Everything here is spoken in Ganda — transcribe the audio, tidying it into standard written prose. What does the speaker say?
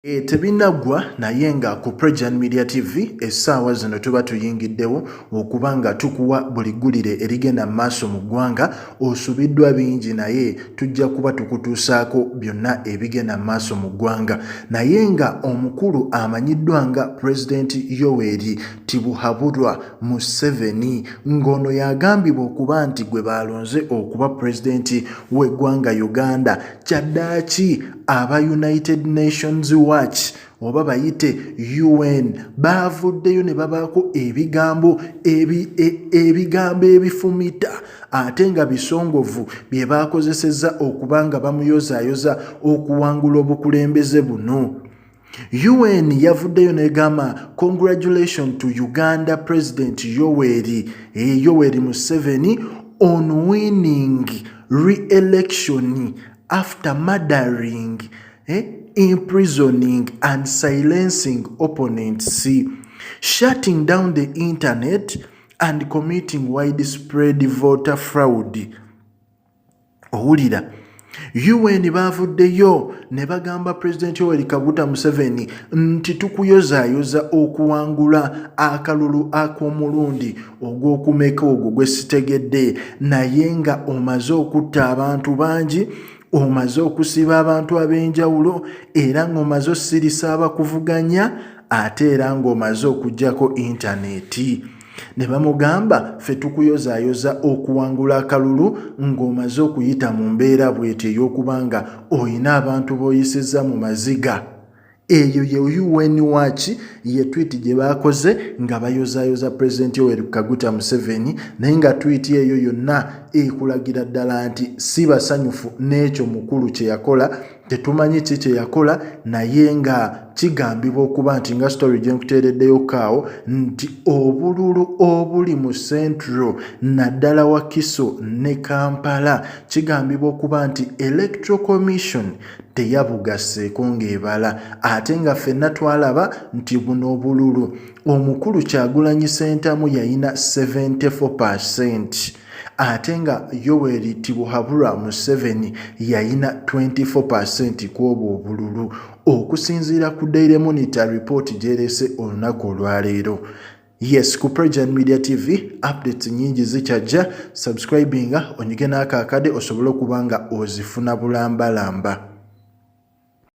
Tebinagwa naye nga ku Prejan Media TV essaawa zino tuba tuyingiddewo okuba nga tukuwa buli ggulire erigenda maaso mu ggwanga. Osubiddwa bingi naye tujja kuba tukutuusaako byonna ebigenda maaso mu ggwanga. Naye nga omukulu amanyiddwa nga Pulezidenti Yoweri Tibuhaburwa Museveni ng'ono yagambibwa okuba nti gwe balonze okuba pulezidenti w'eggwanga Uganda kyaddaaki aba United Nations Watch oba bayite UN bavuddeyo ne babaako ebigambo ebifumita ate nga bisongovu bye bakozesezza okuba nga bamuyozaayoza okuwangula obukulembeze buno. UN yavuddeyo negamba congratulations to Uganda President Yoweri Museveni on winning re-election after murdering, imprisoning and silencing opponents, shutting down the internet and committing widespread voter fraud. Owulira UN bavuddeyo ne bagamba President Yoweri Kaguta Museveni nti tukuyozaayoza okuwangula akalulu ak'omulundi ogw'okumeka ogwo gwe sitegedde, naye nga omaze okutta abantu bangi, omaze okusiba abantu ab'enjawulo, era ng'omaze ossirisa abakuvuganya, ate era ng'omaze okuggyako intaneti. Ne bamugamba ffe tukuyozaayoza okuwangula akalulu ng'omaze okuyita mu mbeera bw'etyo ey'okuba nga oyina abantu b'oyisizza mu maziga. Eyo ye UN Watch ye tweet gye baakoze nga bayozaayoza Pulezidenti Yoweri Kaguta Museveni, naye nga tweet eyo yonna ekulagira ddala nti si basanyufu n'ekyo mukulu kye yakola. Tetumanyi ki kye yakola, naye nga kigambibwa okuba nti nga story gye nkuteereddeyo kaawo nti obululu obuli mu Central naddala wa Kiso ne Kampala kigambibwa okuba nti Electoral Commission teyabugasseeko ng'ebala, ate nga ffenna twalaba nti buno obululu omukulu Kyagulanyi Ssentamu yayina 74%. Ate nga Yoweri Tibuhaburwa Museveni yayina 24% kw'obwo obululu, okusinziira ku Daily Monitor report gyerese olunaku olwaleero. Yes, ku Prejan Media TV updates nyingi zikyajja. Subscribinga onyige n'akaakade osobole okuba nga ozifuna bulambalamba.